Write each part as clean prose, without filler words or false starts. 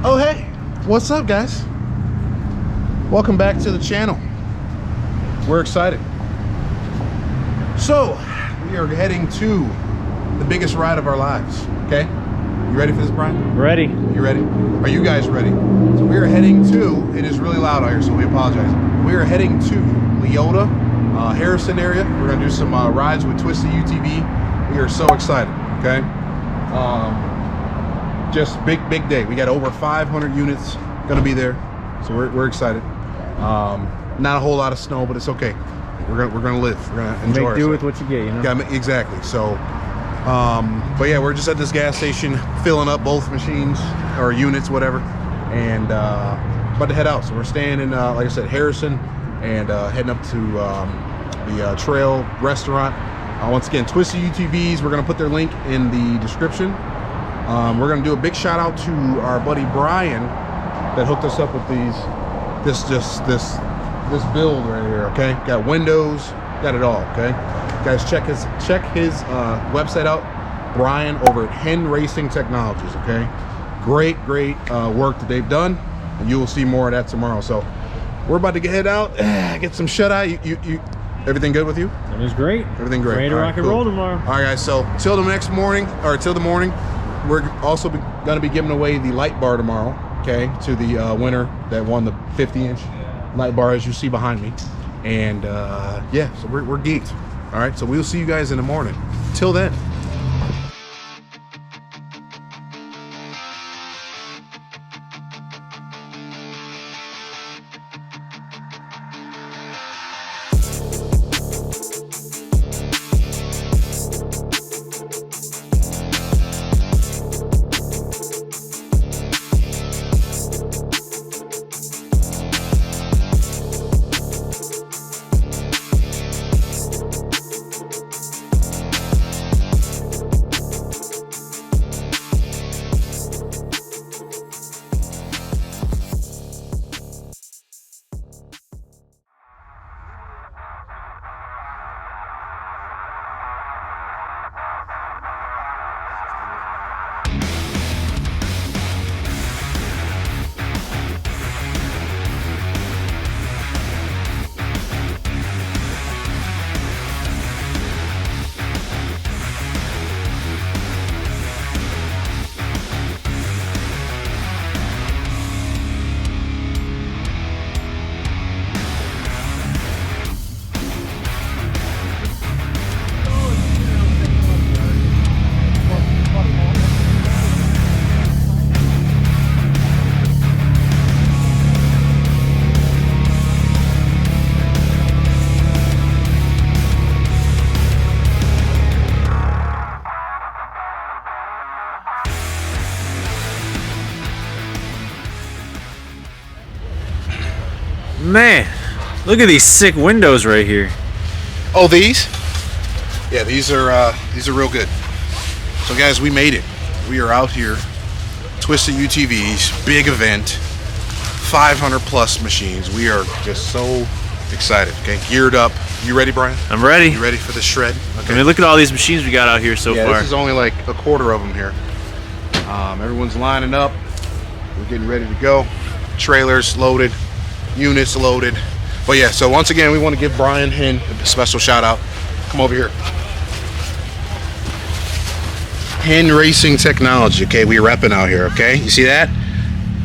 Oh hey, what's up guys? Welcome back to the channel. We're excited. So we are heading to the biggest ride of our lives. Okay, you ready for this, Brian? Ready. You ready? Are you guys ready? So we are heading to, it is really loud out here, so we apologize. We are heading to Leota, Harrison area. We're gonna do some rides with Twisted UTV. We are so excited, okay? Just big day. We got over 500 units gonna be there, so we're excited. Not a whole lot of snow, but it's okay. We're gonna live. We're gonna enjoy Make do with what you get, you know. Yeah, exactly. So, but yeah, we're just at this gas station filling up both machines or units, whatever, and about to head out. So we're staying in, like I said, Harrison, and heading up to the Trail Restaurant. Once again, Twisted UTVs. We're gonna put their link in the description. We're gonna do a big shout out to our buddy Brian that hooked us up with this build right here. Okay, got windows, got it all. Okay, guys, check his website out, Brian over at Henn Racing Technologies. Okay, great work that they've done, and you will see more of that tomorrow. So we're about to head out, get some shut eye. You everything good with you? It was great. Everything great. Ready to rock and roll tomorrow. All right, guys. So till the next morning, or till the morning, we're also going to be giving away the light bar tomorrow. Okay, to the winner that won the 50-inch light bar, as you see behind me. And yeah, so we're geeked. All right, so we'll see you guys in the morning. Till then. Man, look at these sick windows right here. Oh, these? Yeah, these are real good. So guys, we made it. We are out here, Twisted UTVs, big event, 500 plus machines. We are just so excited. Okay, geared up. You ready, Brian? I'm ready. You ready for the shred? Okay. I mean, look at all these machines we got out here so far. This is only like a quarter of them here. Everyone's lining up. We're getting ready to go. Trailers loaded, units loaded. But yeah, so once again, we want to give Brian Henn a special shout out. Come over here. Henn Racing Technology. Okay, we're repping out here. Okay, you see that?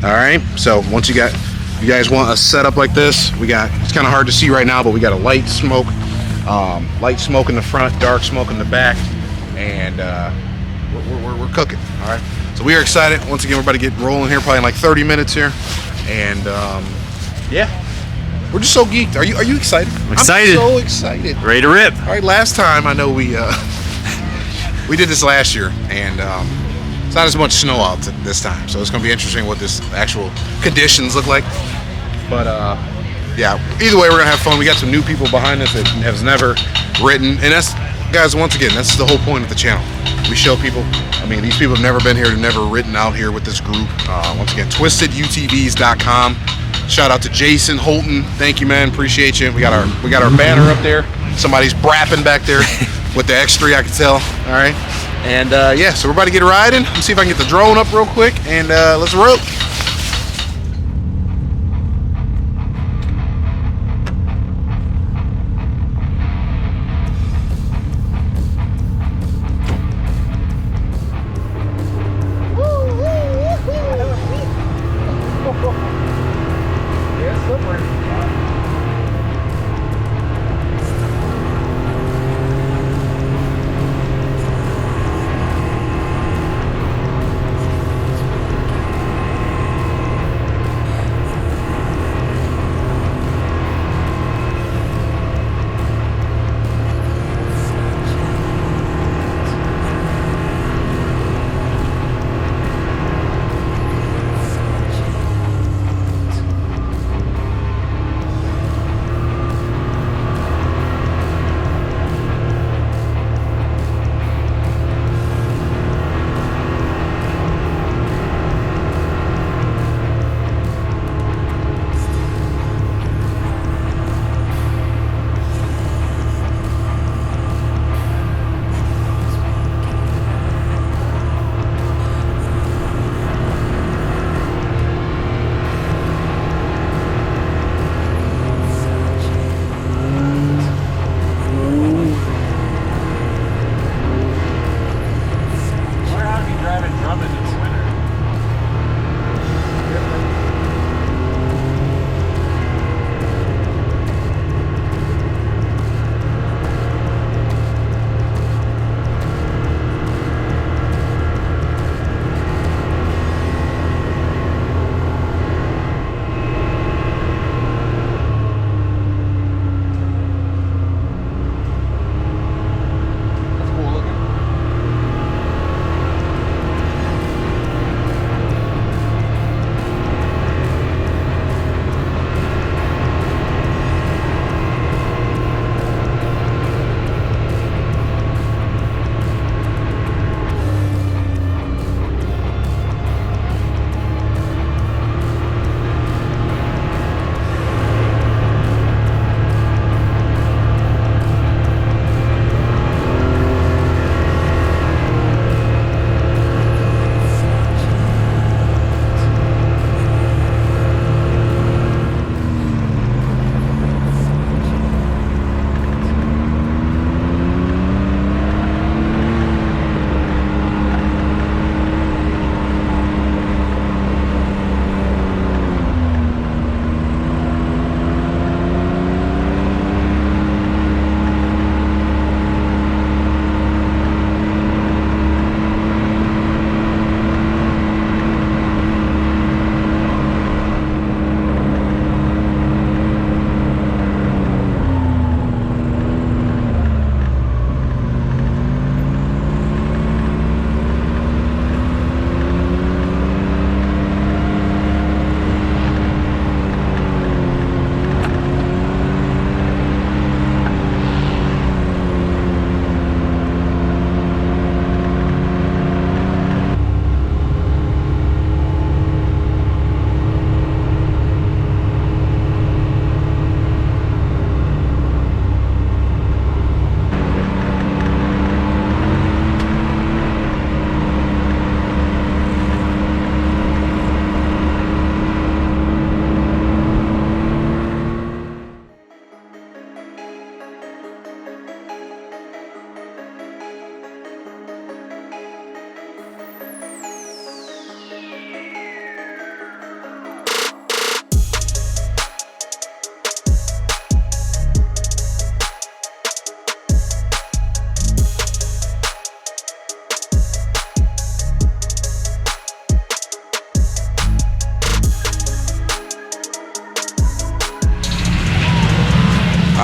All right. So once you guys want a setup like this, we got. It's kind of hard to see right now, but we got a light smoke in the front, dark smoke in the back, and we're cooking. All right. So we are excited. Once again, we're about to get rolling here, probably in like 30 minutes here, and yeah, we're just so geeked. Are you excited? I'm excited. I'm so excited. Ready to rip. All right. Last time I know we did this last year, and it's not as much snow out this time, so it's going to be interesting what this actual conditions look like. But yeah, either way, we're gonna have fun. We got some new people behind us that has never ridden, and that's, guys, once again, that's the whole point of the channel. We show people. I mean, these people have never been here, they've never ridden out here with this group. Once again, twistedutvs.com. Shout out to Jason Holton. Thank you, man. Appreciate you. We got our banner up there. Somebody's brapping back there with the X3, I can tell. All right. And yeah, so we're about to get riding. Let's see if I can get the drone up real quick, and let's roll.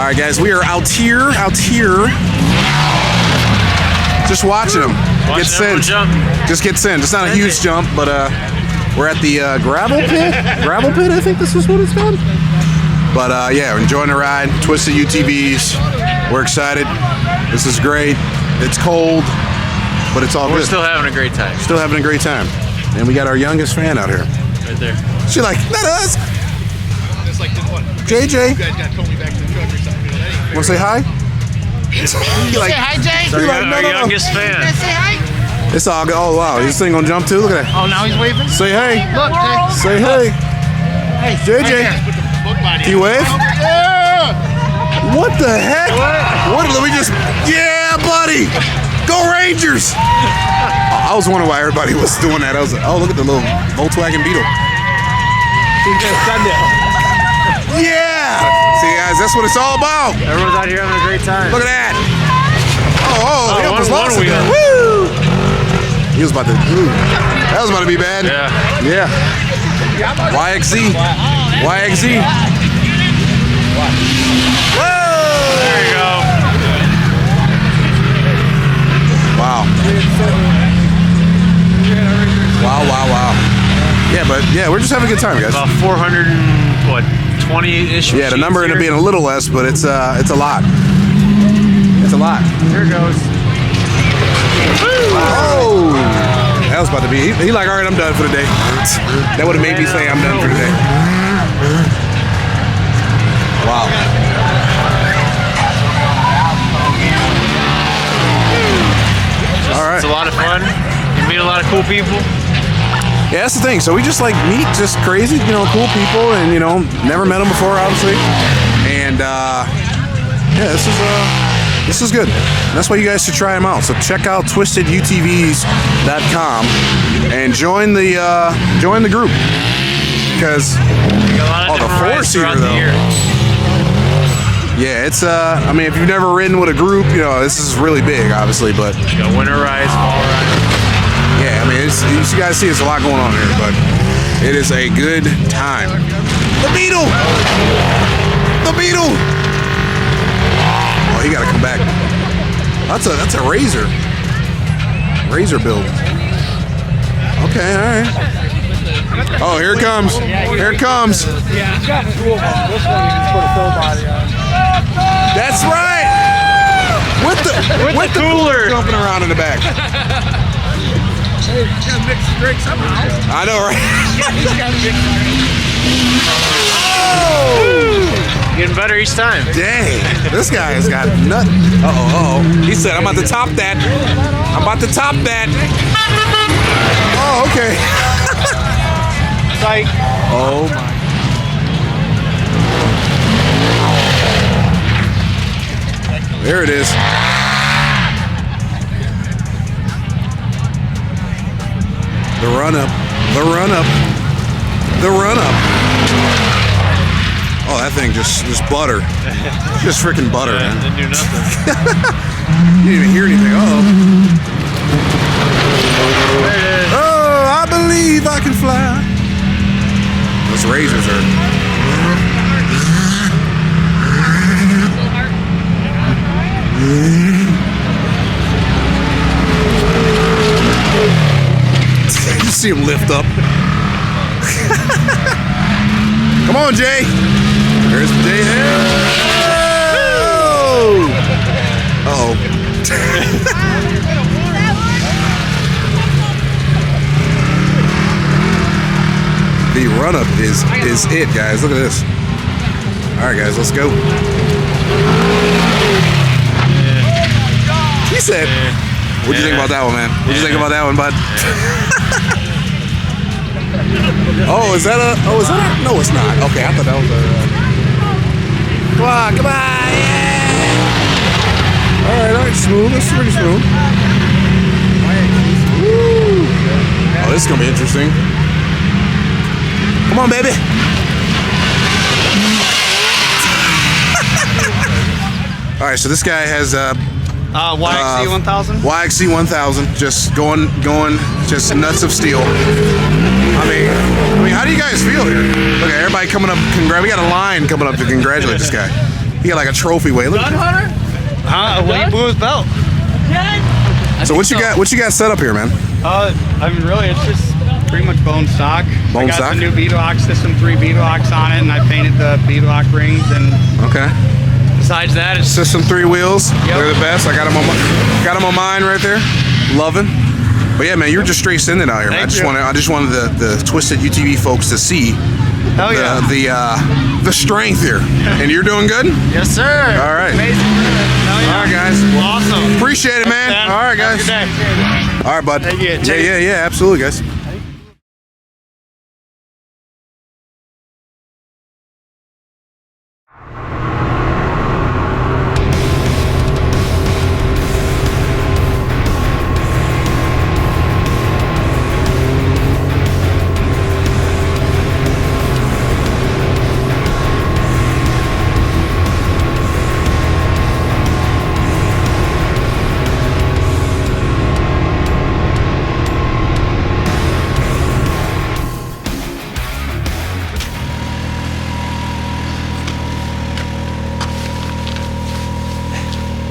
right, guys, we are out here, just watching them get sent. Just get sent. It's not a huge jump, but we're at the gravel pit. Gravel pit, I think this is what it's called. But yeah, we're enjoying the ride. Twisted UTVs. We're excited. This is great. It's cold, but it's all good. We're still having a great time. Still having a great time. And we got our youngest fan out here. Right there. She's like, not us. JJ. You guys got to tow me back to the truck or something. Want to say hi? Say hi, Jay. So like, our youngest fan. Say hi. It's all good. Oh, wow. This thing gonna jump too? Look at that. Oh, now he's waving? Say hey. Look, Jay. Say hey. Hey, JJ. Can you wave? Yeah. What the heck? What? Let me just. Yeah, buddy. Go Rangers. I was wondering why everybody was doing that. I was like, oh, look at the little Volkswagen Beetle. Yeah. See, guys, that's what it's all about. Everyone's out here having a great time. Look at that. Oh, he almost lost it wheel. there. Woo! He was about to. Ooh, that was about to be bad. Yeah. Yeah. YXZ. YXZ. Whoa! There you go. Wow. Wow. Yeah, but yeah, we're just having a good time, guys. About 420-ish. Yeah, the number ended up being a little less, but it's a lot. It's a lot. Here it goes. Oh! That was about to be. He like, all right, I'm done for the day. That would have made me say I'm done for the day. Wow. All right. It's a lot of fun. You meet a lot of cool people. Yeah, that's the thing. So we just like meet just crazy, cool people, and never met them before, obviously. And yeah, this is good. And that's why you guys should try them out. So check out twistedutvs.com and join the group because the 4-seater though. Yeah, it's I mean, if you've never ridden with a group, this is really big, obviously, but You got winter rides, fall rides. yeah, I mean, you guys see, there's a lot going on here, but it is a good time. The Beetle! The Beetle! Oh, you gotta come back. That's a Razor. Razor build. Okay, all right. Oh, here it comes. Here it comes. That's right. With the cooler jumping around in the back. I know, right? Oh! Getting better each time. Dang, this guy has got nut. Uh-oh. He said, I'm about to top that. I'm about to top that. Oh, okay. Psych. Oh, my. There it is. The run up. The run up. The run up. Oh, that thing just butter. Just freaking butter, man. Didn't do nothing. You didn't even hear anything. Uh-oh. There it is. Oh, I believe I can fly. Those razors are. You see him lift up. Come on, Jay. There's Jay. Oh! Uh-oh. The run-up is it, guys. Look at this. All right, guys, let's go. He said, what'd you think about that one, man? What'd you think about that one, bud? Oh, is that a... No, it's not. Okay, I thought that was a... Come on, yeah! All right, smooth. This is pretty smooth. Woo. Oh, this is going to be interesting. Come on, baby. All right, so this guy has... YXZ 1000? YXZ 1000, just going, just nuts of steel. I mean, how do you guys feel here? Look at everybody coming up. We got a line coming up to congratulate this guy. He got like a trophy weight. Look at Hunter? Well, he blew his belt. So what you got? What you got set up here, man? I mean, really, it's just pretty much bone stock. Bone I got stock? the new bead lock system, 3 bead locks on it, and I painted the bead lock rings. And Okay. besides that, it's System 3 wheels. Yep. They're the best. I got them on mine right there. Loving. But yeah, man, you're just straight sending out here, man. Thank you. I just wanted the Twisted UTV folks to see hell yeah. the strength here. And you're doing good? Yes, sir. All right. Amazing. Hell yeah. All right, guys. Awesome. Appreciate it, man. Thanks, All right, Have a guys. good day. All right, bud. Thank you. Yeah, absolutely, guys.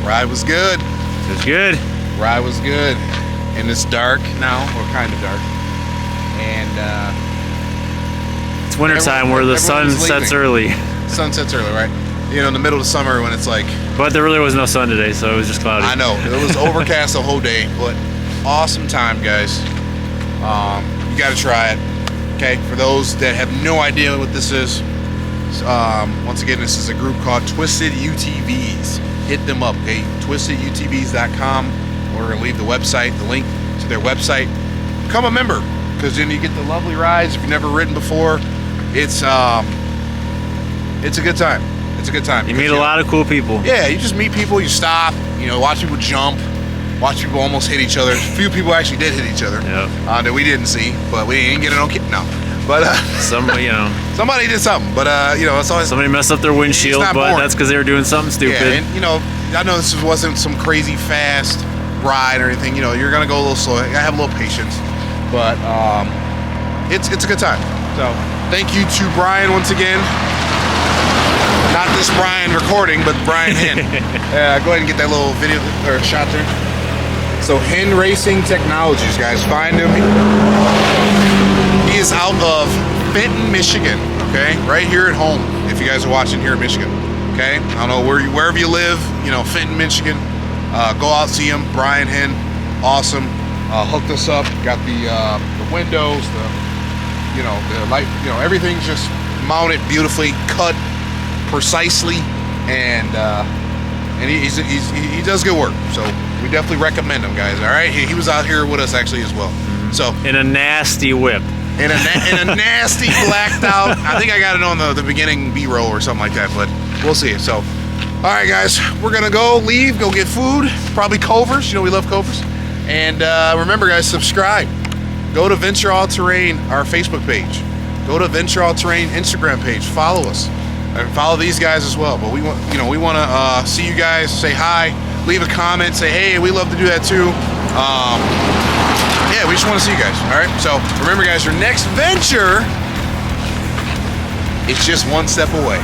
Ride was good. It's good. Ride was good. And it's dark now, or kind of dark. And It's wintertime where the sun everyone's sets leaving. early. sun sets early, right? You know, in the middle of summer when it's like, But there really was no sun today, so it was just cloudy. I know, it was overcast the whole day, but awesome time, guys. You got to try it. Okay, for those that have no idea what this is, once again, this is a group called Twisted UTVs. Hit them up, okay? TwistedUTVs.com. We're gonna leave the website, the link to their website. Become a member, because then you get the lovely rides. If you've never ridden before, it's a good time. It's a good time. You meet a lot of cool people. Yeah, you just meet people, you stop, you know, watch people jump, watch people almost hit each other. A few people actually did hit each other that we didn't see, but we didn't get it on camera. No. But Somebody, somebody did something, but you know, it's always somebody messed up their windshield, not but boring. that's because they were doing something stupid. yeah. And you know, I know this wasn't some crazy fast ride or anything. You know, you're gonna go a little slow. I have a little patience, but it's a good time. So thank you to Brian once again. Not this Brian recording, but Brian Henn. Go ahead and get that little video or shot there. So Henn Racing Technologies, guys, find him. He is out of Fenton, Michigan. Okay, right here at home. If you guys are watching here in Michigan, okay. I don't know wherever you live. You know, Fenton, Michigan. Go out, see him. Brian Henn, awesome. Hooked us up. Got the windows, the light. You know, everything's just mounted beautifully, cut precisely, and he does good work. So we definitely recommend him, guys. All right, he was out here with us actually as well. So In a nasty whip. in a nasty blacked out. I think I got it on the beginning B-roll or something like that, but we'll see. So, all right, guys, we're gonna go get food, probably Covers. You know we love Covers. And remember, guys, subscribe. Go to Venture All Terrain, our Facebook page. Go to Venture All Terrain Instagram page. Follow us and follow these guys as well. But we want to see you guys. Say hi, leave a comment, say hey, we love to do that too. Yeah, we just want to see you guys. All right. So remember, guys, your next venture, it's just one step away.